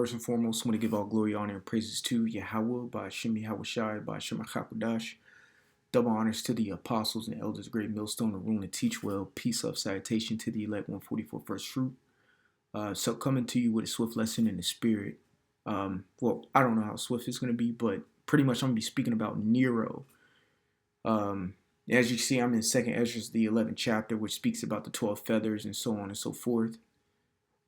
First and foremost, I want to give all glory, honor, and praises to Yahweh by Shem Yahushai by Shem HaKadosh. Double honors to the apostles and elders, great millstone, the rule and teach well. Peace of salutation to the elect 144 first fruit. So coming to you with a swift lesson in the spirit. Well, I don't know how swift it's going to be, but pretty much I'm going to be speaking about Nero. As you see, I'm in 2nd Ezra, the 11th chapter, which speaks about the 12 feathers and so on and so forth.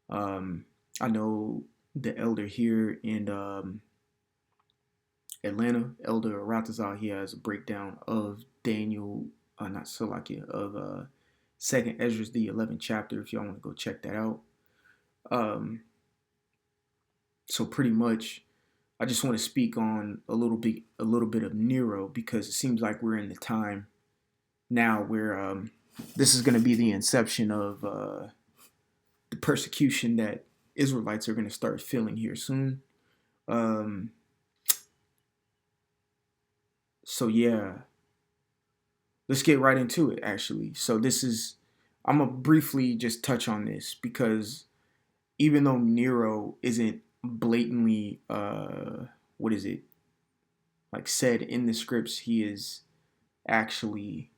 I know the elder here in Atlanta, Elder Ratazal, he has a breakdown of Daniel, not Salakia, of 2nd Ezra, the 11th chapter, if y'all want to go check that out. So pretty much, I just want to speak on a little bit of Nero, because it seems like we're in the time now where this is going to be the inception of the persecution that Israelites are going to start feeling here soon. So yeah, let's get right into it, actually. So I'm going to briefly just touch on this, because even though Nero isn't blatantly, said in the scripts, he is actually,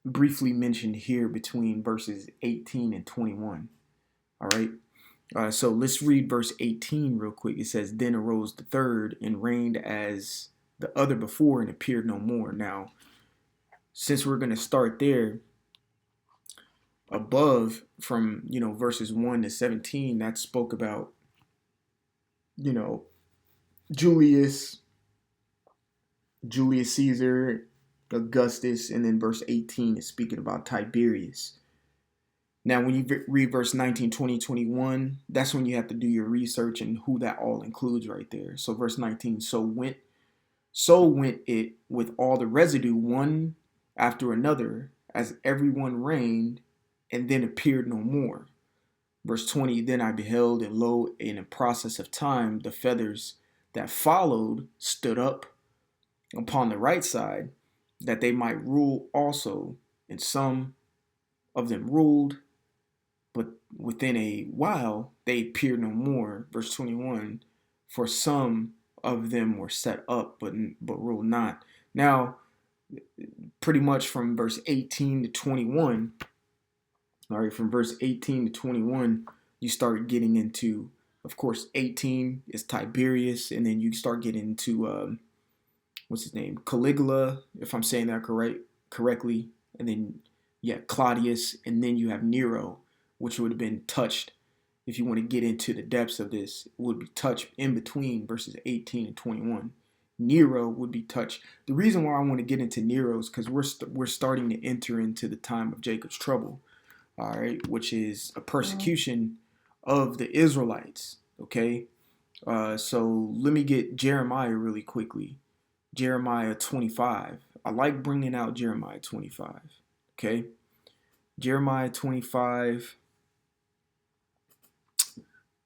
briefly mentioned here between verses 18 and 21. All right. So let's read verse 18 real quick. It says, "Then arose the third and reigned as the other before and appeared no more." Now, since we're going to start there, above from, verses 1 to 17, that spoke about, Julius Caesar, Augustus, and then verse 18 is speaking about Tiberius. Now, when you read verse 19, 20, 21, that's when you have to do your research and who that all includes right there. So verse 19, so went it with all the residue one after another, as everyone reigned, and then appeared no more. Verse 20, then I beheld, and lo, in a process of time, the feathers that followed stood up upon the right side, that they might rule also. And some of them ruled, but within a while they appeared no more. Verse 21, for some of them were set up, but ruled not. Now, pretty much from verse 18 to 21, all right, from verse 18 to 21, you start getting into, of course, 18 is Tiberius, and then you start getting into, what's his name? Caligula, if I'm saying that correctly. And then, Claudius, and then you have Nero, which would have been touched, if you want to get into the depths of this, would be touched in between verses 18 and 21. Nero would be touched. The reason why I want to get into Nero is because we're starting to enter into the time of Jacob's trouble, all right, which is a persecution of the Israelites, okay? So let me get Jeremiah really quickly. Jeremiah 25. I like bringing out Jeremiah 25, okay? Jeremiah 25,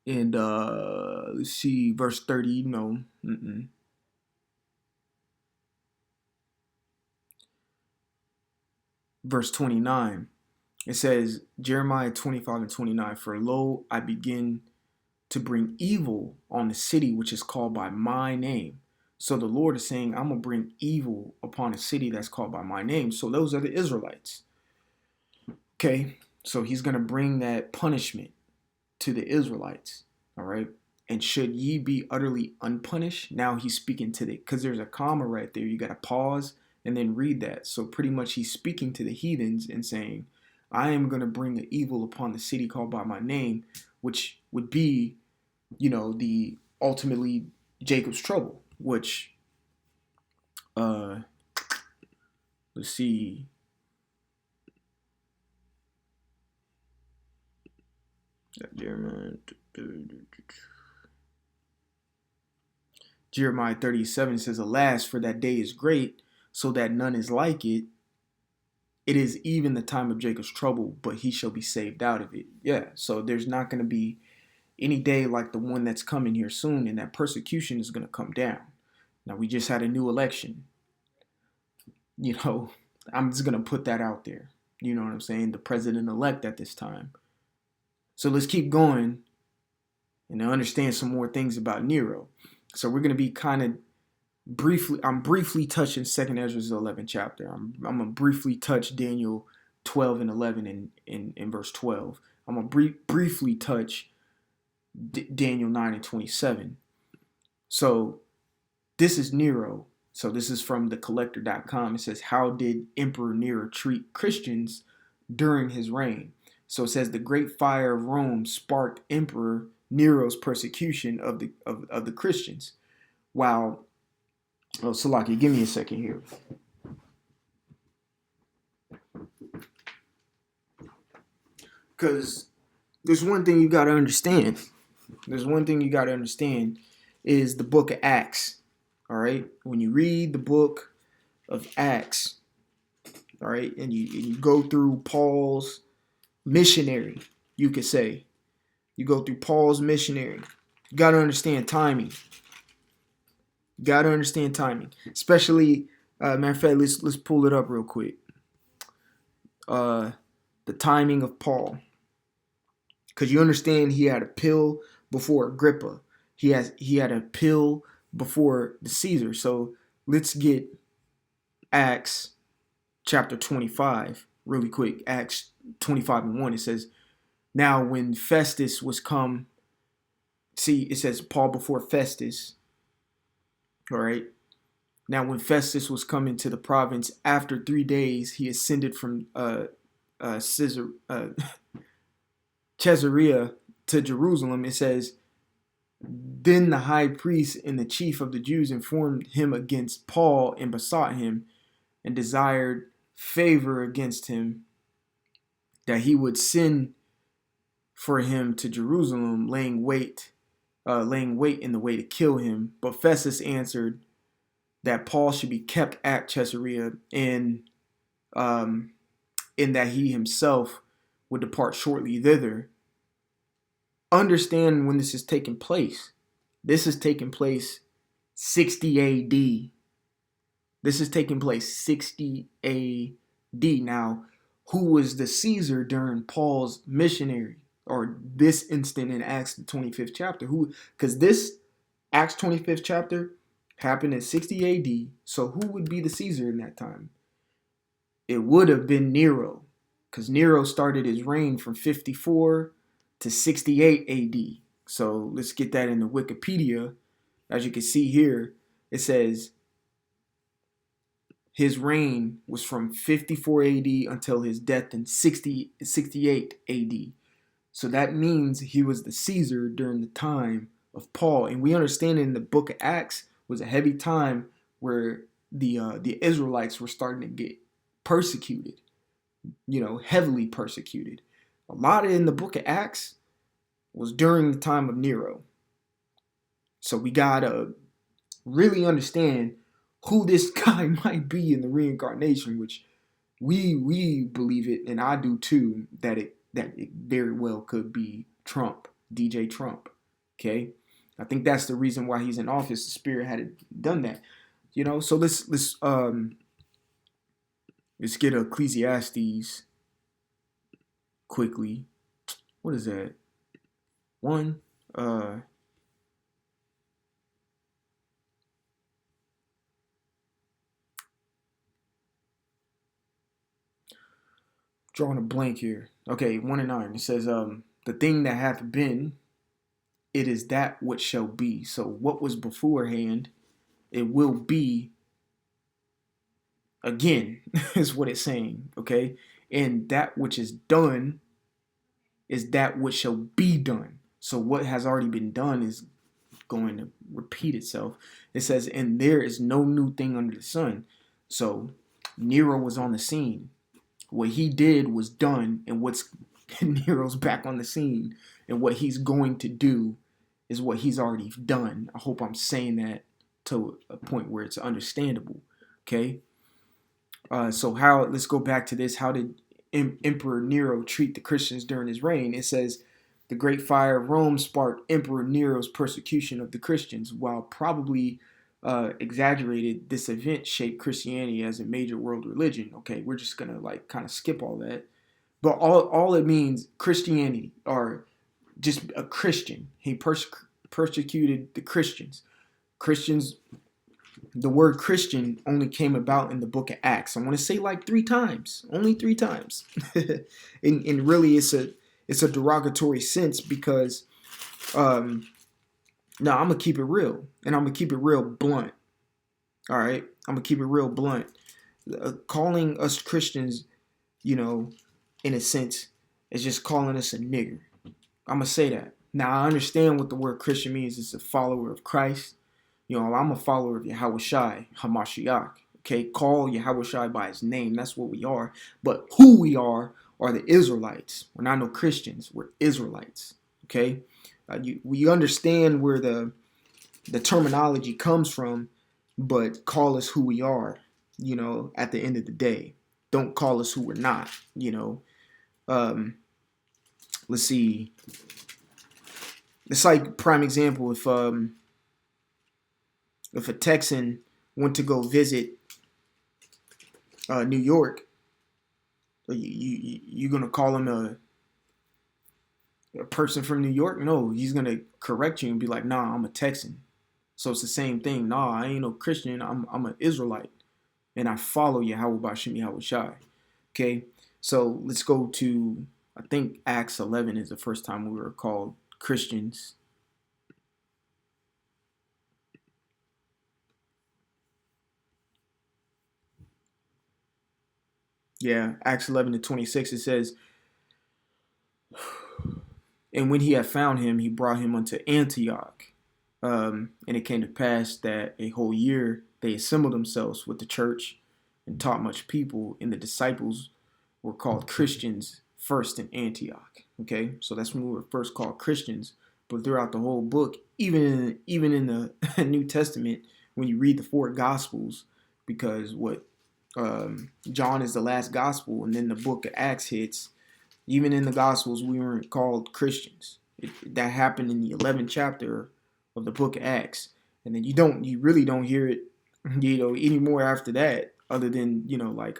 and let's see, verse 30, no. Verse 29. It says, Jeremiah 25 and 29, for lo, I begin to bring evil on the city which is called by my name. So the Lord is saying, I'm going to bring evil upon a city that's called by my name. So those are the Israelites. Okay, so he's going to bring that punishment to the Israelites. All right. And should ye be utterly unpunished? Now he's speaking to because there's a comma right there. You got to pause and then read that. So pretty much he's speaking to the heathens and saying, I am going to bring the evil upon the city called by my name, which would be, the ultimately Jacob's trouble, which, let's see. Jeremiah 37 says, alas, for that day is great, so that none is like it. It is even the time of Jacob's trouble, but he shall be saved out of it. Yeah, so there's not going to be any day like the one that's coming here soon, and that persecution is going to come down. Now, we just had a new election. I'm just going to put that out there. You know what I'm saying? The president-elect at this time. So let's keep going. and to understand some more things about Nero. So we're going to be kind of I'm briefly touching 2nd Ezra's 11th chapter. I'm going to briefly touch Daniel 12 and 11 in verse 12. I'm going to briefly touch Daniel 9 and 27. So this is Nero. So this is from thecollector.com. It says, how did Emperor Nero treat Christians during his reign? So it says, the great fire of Rome sparked Emperor Nero's persecution of the Christians. While, Salaki, give me a second here. Because there's one thing you got to understand. Is the book of Acts. All right. When you read the book of Acts, all right, and you go through Paul's missionary, you could say. You go through Paul's missionary. You got to understand timing. Especially, matter of fact, let's pull it up real quick. The timing of Paul. Because you understand he had a pill before Agrippa. He had a pill before the Caesar. So let's get Acts chapter 25 really quick. Acts 25 and 1. It says, now when Festus was come, see, it says Paul before Festus. All right. Now when Festus was come into the province, after 3 days, he ascended from Caesarea to Jerusalem. It says, then the high priest and the chief of the Jews informed him against Paul and besought him and desired favor against him that he would send for him to Jerusalem, laying wait in the way to kill him. But Festus answered that Paul should be kept at Caesarea, and in that he himself would depart shortly thither. Understand when this is taking place. This is taking place 60 AD. This is taking place 60 AD. Now, who was the Caesar during Paul's missionary, or this instant in Acts the 25th chapter? Who? Because this Acts 25th chapter happened in 60 AD. So who would be the Caesar in that time? It would have been Nero, because Nero started his reign from 54 to 68 AD. So let's get that in the Wikipedia. As you can see here, it says his reign was from 54 AD until his death in 68 AD. So that means he was the Caesar during the time of Paul. And we understand in the book of Acts was a heavy time where the Israelites were starting to get persecuted, heavily persecuted. A lot of in the book of Acts was during the time of Nero. So we gotta really understand who this guy might be in the reincarnation, which we believe it, and I do too, that it very well could be Trump, DJ Trump. Okay, I think that's the reason why he's in office. The Spirit had done that, So let's get Ecclesiastes quickly. What is that? One. Drawing a blank here. Okay, 1 and 9. It says, the thing that hath been, it is that which shall be. So what was beforehand, it will be again, is what it's saying. Okay? And that which is done is that which shall be done. So what has already been done is going to repeat itself. It says, and there is no new thing under the sun. So Nero was on the scene. What he did was done, and Nero's back on the scene, and what he's going to do is what he's already done. I hope I'm saying that to a point where it's understandable. Okay. So let's go back to this. How did Emperor Nero treat the Christians during his reign? It says, the great fire of Rome sparked Emperor Nero's persecution of the Christians. While probably exaggerated, this event shaped Christianity as a major world religion. Okay, we're just gonna kind of skip all that. But all it means, Christianity, or just a Christian. He persecuted the Christians. Christians, the word Christian only came about in the book of Acts. I want to say like 3 times, only 3 times. and really it's a derogatory sense because now I'm going to keep it real, and I'm going to keep it real blunt. All right? I'm going to keep it real blunt. Calling us Christians, in a sense, is just calling us a nigger. I'm going to say that. Now, I understand what the word Christian means. It's a follower of Christ. I'm a follower of Yahushai, Hamashiach. Okay, call Yahushai by his name. That's what we are. But who we are the Israelites. We're not no Christians. We're Israelites. Okay, we understand where the terminology comes from, but call us who we are. At the end of the day, don't call us who we're not. Let's see. It's like prime example if a Texan went to go visit New York, you're gonna call him a person from New York? No, he's gonna correct you and be like, "Nah, I'm a Texan." So it's the same thing. Nah, I ain't no Christian. I'm an Israelite, and I follow Yahweh Bashim Yahweh Shai. Okay, so let's go to, I think Acts 11 is the first time we were called Christians. Yeah, Acts 11:26, it says, and when he had found him, he brought him unto Antioch. And it came to pass that a whole year they assembled themselves with the church and taught much people, and the disciples were called Christians first in Antioch. Okay, so that's when we were first called Christians. But throughout the whole book, even in the New Testament, when you read the 4 Gospels, because John is the last gospel, and then the book of Acts hits. Even in the Gospels, we weren't called Christians. That happened in the 11th chapter of the book of Acts, and then you really don't hear it, anymore after that, other than like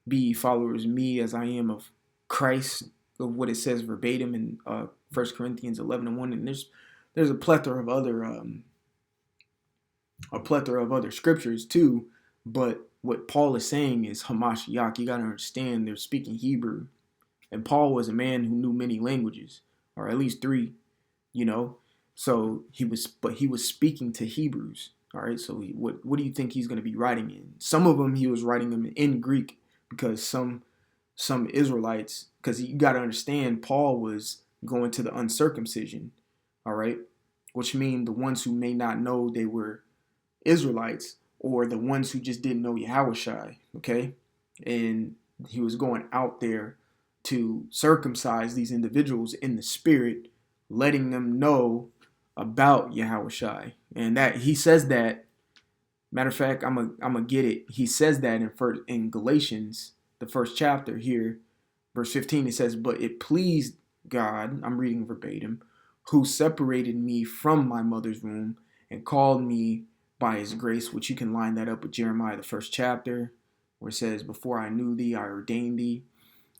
be followers of me as I am of Christ, of what it says verbatim in 1 Corinthians 11:1, and there's a plethora of other scriptures too, but what Paul is saying is Hamashiach. You gotta understand, they're speaking Hebrew. And Paul was a man who knew many languages, or at least 3, So he was speaking to Hebrews. All right. So what do you think he's going to be writing in? Some of them he was writing them in Greek, because some Israelites, because you got to understand, Paul was going to the uncircumcision. All right, which mean the ones who may not know they were Israelites, or the ones who just didn't know Yahushai. Okay, and he was going out there to circumcise these individuals in the spirit, letting them know about Yahushai. And that he says that, matter of fact, I'm gonna get it. He says that in Galatians, the 1st chapter here, verse 15, it says, "But it pleased God," I'm reading verbatim, "who separated me from my mother's womb and called me by his grace," which you can line that up with Jeremiah, the 1st chapter, where it says, "Before I knew thee, I ordained thee."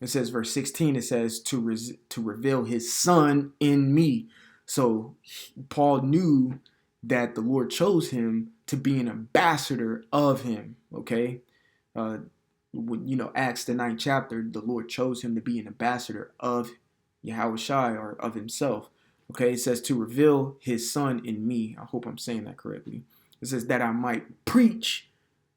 It says, verse 16, it says, to reveal his son in me. So Paul knew that the Lord chose him to be an ambassador of him. Okay. Acts the 9th chapter, the Lord chose him to be an ambassador of Yahushai, or of himself. Okay. It says to reveal his son in me. I hope I'm saying that correctly. It says that I might preach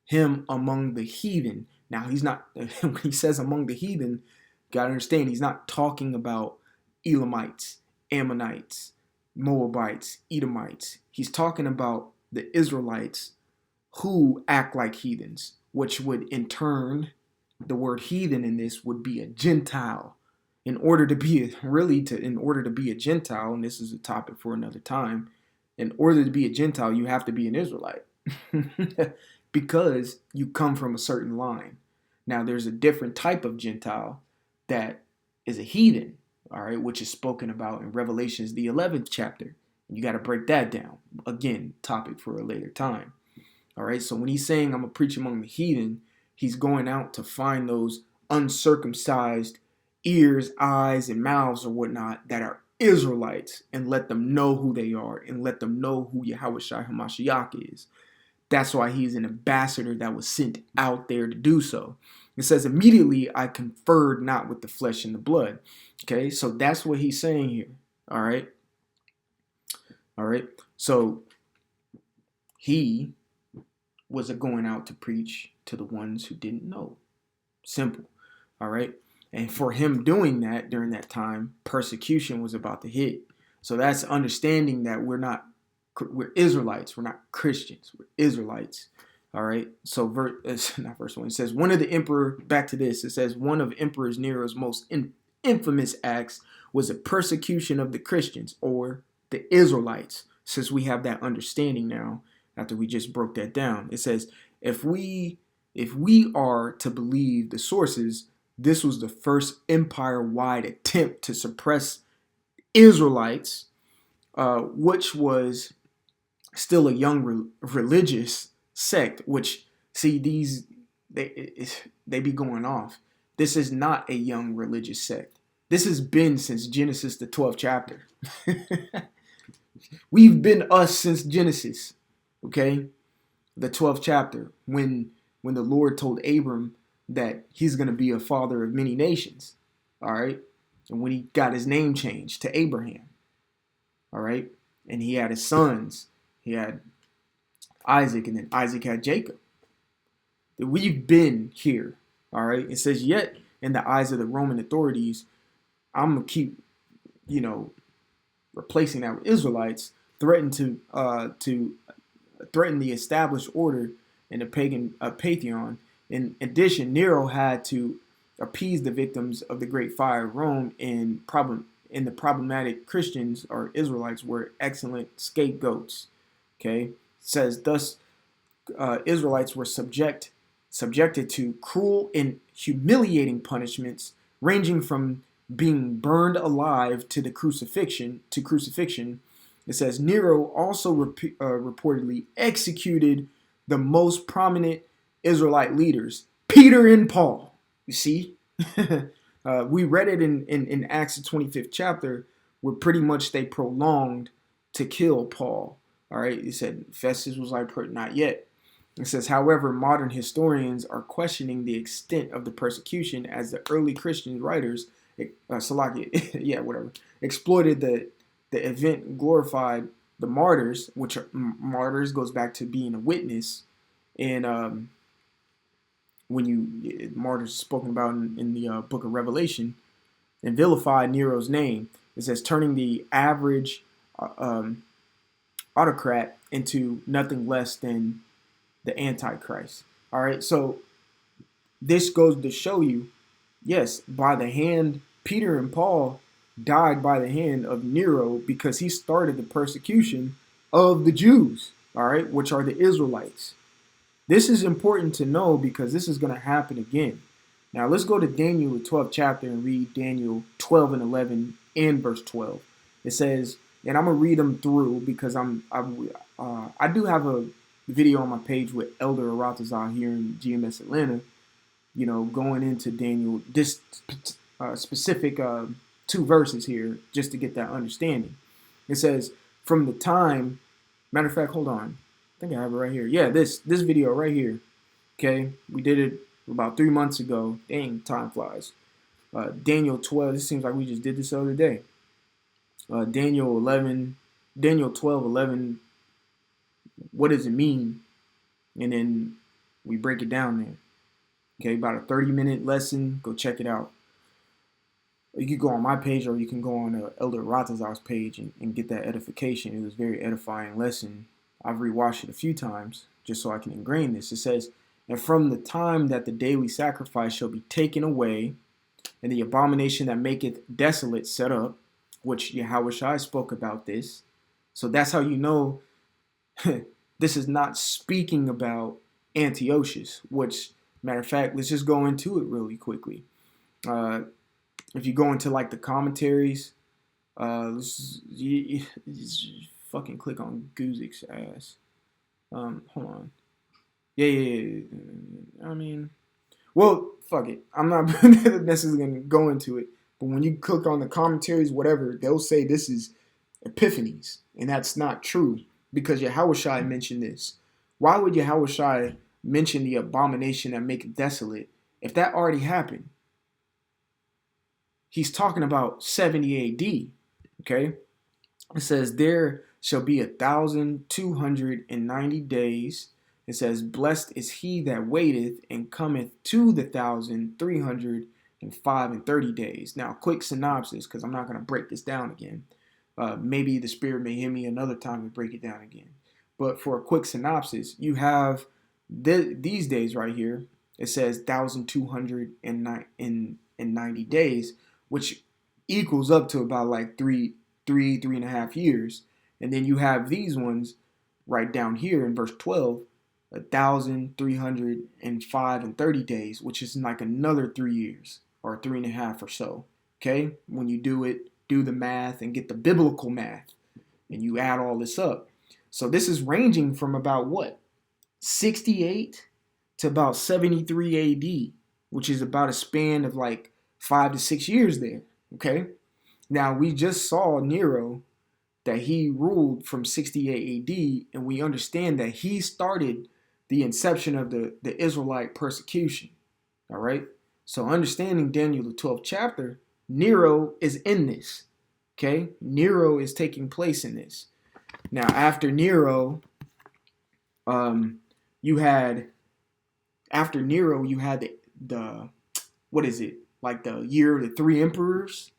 him among the heathen. Now, he's not, when he says among the heathen, gotta understand, he's not talking about Elamites, Ammonites, Moabites, Edomites. He's talking about the Israelites who act like heathens, which would in turn, the word heathen in this would be a Gentile. In order to be a Gentile, and this is a topic for another time, in order to be a Gentile, you have to be an Israelite. Because you come from a certain line. Now, there's a different type of Gentile that is a heathen, all right, which is spoken about in Revelations, the 11th chapter. And you got to break that down. Again, topic for a later time. All right, so when he's saying I'm going to preach among the heathen, he's going out to find those uncircumcised ears, eyes, and mouths or whatnot that are Israelites and let them know who they are and let them know who Yahushua HaMashiach is. That's why he's an ambassador that was sent out there to do so. It says, immediately I conferred not with the flesh and the blood. Okay, so that's what he's saying here. All right. All right. So he was going out to preach to the ones who didn't know. Simple. All right. And for him doing that during that time, persecution was about to hit. So that's understanding that we're Israelites. We're not Christians. We're Israelites. All right. So not verse 1. It says, one of the emperor, back to this, it says, one of Emperor Nero's most infamous acts was a persecution of the Christians or the Israelites. Since we have that understanding now, after we just broke that down, it says, if we are to believe the sources, this was the first empire-wide attempt to suppress Israelites, which was still a young religious sect. Which, see, they be going off. This is not a young religious sect. This has been since Genesis, the 12th chapter. We've been us since Genesis, okay? The 12th chapter, when the Lord told Abram that he's going to be a father of many nations, all right? And when he got his name changed to Abraham, all right? And he had his sons. He had Isaac, and then Isaac had Jacob. We've been here, all right? It says, yet in the eyes of the Roman authorities, I'm going to keep, replacing that with Israelites, threatened to threaten the established order in the pagan pantheon. In addition, Nero had to appease the victims of the Great Fire of Rome, and the problematic Christians or Israelites were excellent scapegoats. Okay, it says thus Israelites were subjected to cruel and humiliating punishments, ranging from being burned alive to crucifixion. It says Nero also reportedly executed the most prominent Israelite leaders, Peter and Paul. You see, we read it in Acts the 25th chapter, where pretty much they prolonged to kill Paul. All right, it said Festus was like, not yet. It says, however, modern historians are questioning the extent of the persecution, as the early Christian writers, exploited the event, glorified the martyrs, which martyrs goes back to being a witness, and martyrs spoken about in the book of Revelation, and vilified Nero's name. It says turning the average autocrat into nothing less than the Antichrist. All right, so this goes to show you, yes, by the hand, Peter and Paul died by the hand of Nero because he started the persecution of the Jews, all right, which are the Israelites. This is important to know because this is going to happen again. Now let's go to Daniel, the 12th chapter, and read Daniel 12 and 11 and verse 12. It says, and I'm going to read them through because I do have a video on my page with Elder Aratazar here in GMS Atlanta, going into Daniel, this specific 2 verses here, just to get that understanding. It says, from the time, matter of fact, hold on, I think I have it right here. Yeah, this video right here. Okay, we did it about 3 months ago. Dang, time flies. Daniel 12, it seems like we just did this the other day. Daniel 12, 11, what does it mean? And then we break it down there. Okay, about a 30-minute lesson. Go check it out. You can go on my page, or you can go on Elder Ratazar's page and get that edification. It was a very edifying lesson. I've rewatched it a few times just so I can ingrain this. It says, and from the time that the daily sacrifice shall be taken away, and the abomination that maketh desolate set up, which Yahushua spoke about this. So that's how you know this is not speaking about Antiochus, which, matter of fact, let's just go into it really quickly. If you go into like the commentaries, you fucking click on Guzik's ass. Hold on. Yeah. I mean, well, fuck it. I'm not necessarily going to go into it. But when you click on the commentaries, whatever, they'll say this is epiphanies, and that's not true because Yahushua mentioned this. Why would Yahushua mention the abomination that maketh desolate if that already happened? He's talking about 70 AD. Okay, it says there shall be 1,290 days. It says, blessed is he that waiteth and cometh to the 1,330 days. Now, quick synopsis, because I'm not going to break this down again. Maybe the Spirit may hear me another time and break it down again. But for a quick synopsis, you have these days right here. It says 1,290 days, which equals up to about like three and a half years. And then you have these ones right down here in verse 12, 1,305 and 30 days, which is like another 3 years or 3.5 or so. Okay, when you do the math and get the biblical math, and you add all this up. So this is ranging from about what? 68 to about 73 AD, which is about a span of like 5 to 6 years there. Okay, now we just saw Nero, that he ruled from 68 AD, and we understand that he started the inception of the Israelite persecution. All right, so understanding Daniel the 12th chapter, Nero is in this. Okay, Nero is taking place in this. Now, after Nero, you had the what is it? Like the year of the three emperors,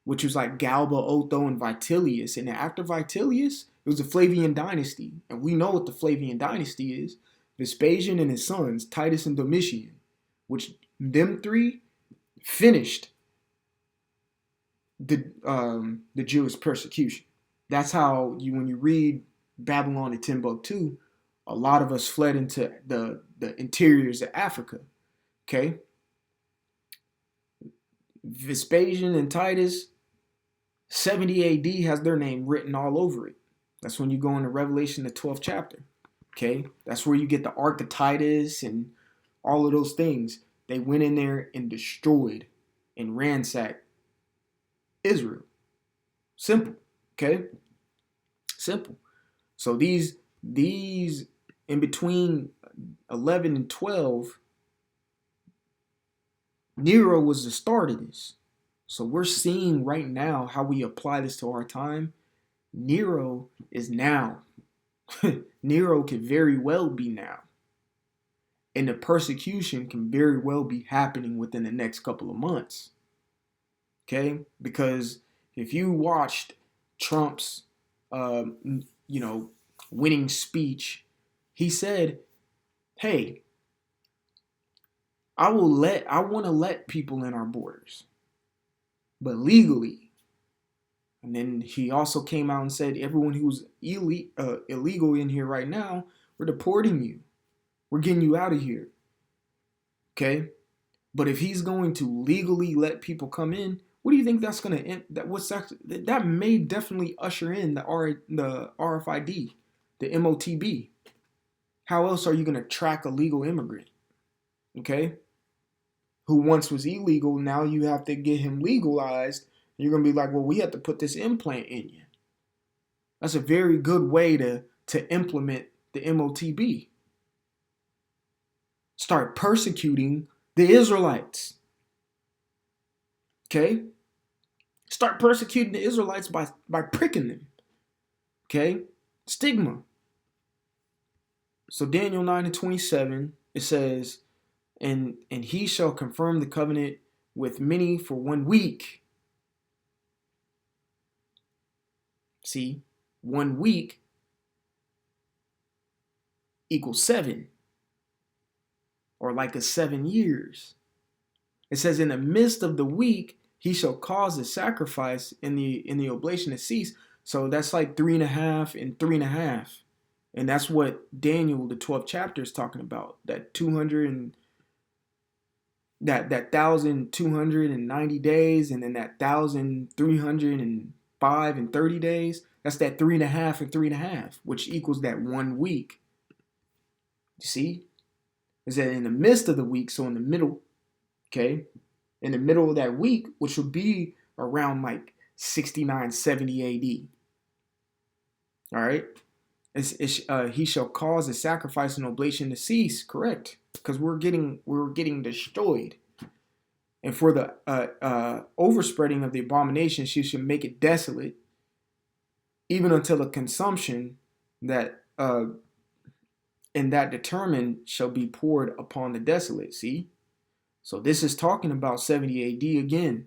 which was like Galba, Otho, and Vitellius. And after Vitellius, it was the Flavian dynasty. And we know what the Flavian dynasty is. Vespasian and his sons, Titus and Domitian, which them three finished the Jewish persecution. That's how when you read Babylon and Timbuktu, a lot of us fled into the interiors of Africa. Okay? Vespasian and Titus, 70 AD has their name written all over it. That's when you go into Revelation, the 12th chapter. Okay? That's where you get the Ark of Titus and all of those things. They went in there and destroyed and ransacked Israel. Simple. Okay? Simple. So these in between 11 and 12, Nero was the start of this. So we're seeing right now how we apply this to our time. Nero is now. Nero could very well be now. And the persecution can very well be happening within the next couple of months. Okay? Because if you watched Trump's, winning speech, he said, hey, I want to let people in our borders, but legally. And then he also came out and said, everyone who's illegal in here right now, we're deporting you. We're getting you out of here. Okay? But if he's going to legally let people come in, what do you think that's going to end? That may definitely usher in the RFID, the MOTB. How else are you going to track a legal immigrant? Okay? Who once was illegal, now you have to get him legalized. And you're going to be like, well, we have to put this implant in you. That's a very good way to implement the MOTB. Start persecuting the Israelites. Okay? Start persecuting the Israelites by pricking them. Okay? Stigma. So Daniel 9:27, it says, and he shall confirm the covenant with many for 1 week. See, 1 week equals 7. Or like a 7 years. It says, in the midst of the week, he shall cause the sacrifice in the oblation to cease. So that's like 3.5 and 3.5. And that's what Daniel, the 12th chapter, is talking about. That 1,290 days, and then that 1,305 and 30 days. That's that 3.5 and 3.5, which equals that 1 week. You see? Is that in the midst of the week, so in the middle, okay? in the middle of that week, which would be around like 69, 70 AD. All right. He shall cause the sacrifice and oblation to cease. Correct. Because we're getting destroyed. And for the overspreading of the abomination, she should make it desolate, even until the consumption that and that determined shall be poured upon the desolate. See? So this is talking about 70 AD again.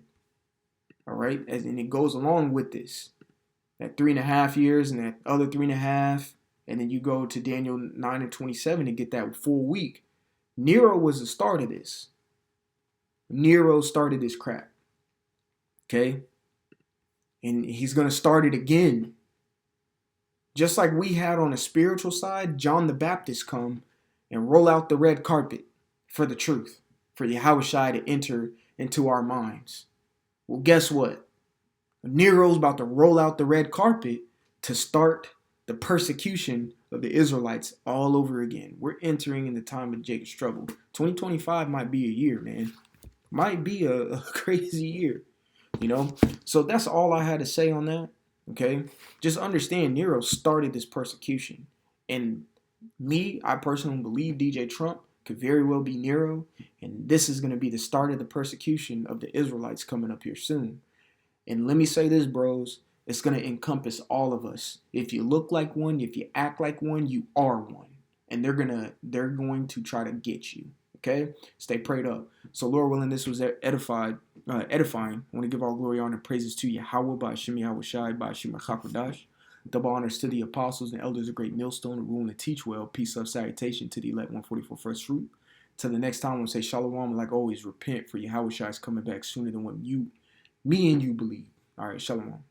All right. And it goes along with this. That 3.5 years and that other 3.5. And then you go to Daniel 9 and 27 to get that full week. Nero was the start of this. Nero started this crap. Okay? And he's going to start it again. Just like we had on the spiritual side, John the Baptist come and roll out the red carpet for the truth, for Yahushua to enter into our minds. Well, guess what? Nero's about to roll out the red carpet to start the persecution of the Israelites all over again. We're entering in the time of Jacob's trouble. 2025 might be a year, man. Might be a crazy year, you know? So that's all I had to say on that, okay? Just understand Nero started this persecution. And I personally believe DJ Trump could very well be Nero. And this is going to be the start of the persecution of the Israelites coming up here soon. And let me say this, bros. It's going to encompass all of us. If you look like one, if you act like one, you are one. And they're going to try to get you. Okay? Stay prayed up. So Lord willing, this was edifying. I want to give all glory, honor, and praises to Yahweh by Hashem Yahushai by Hashem HaKadosh. Double honors to the apostles and elders of Great Millstone who rule and teach well. Peace, love, salutation to the elect 144 first fruit. Till the next time, we'll say shalom. Like always, repent, for Yahushua is coming back sooner than what me and you believe. All right, shalom.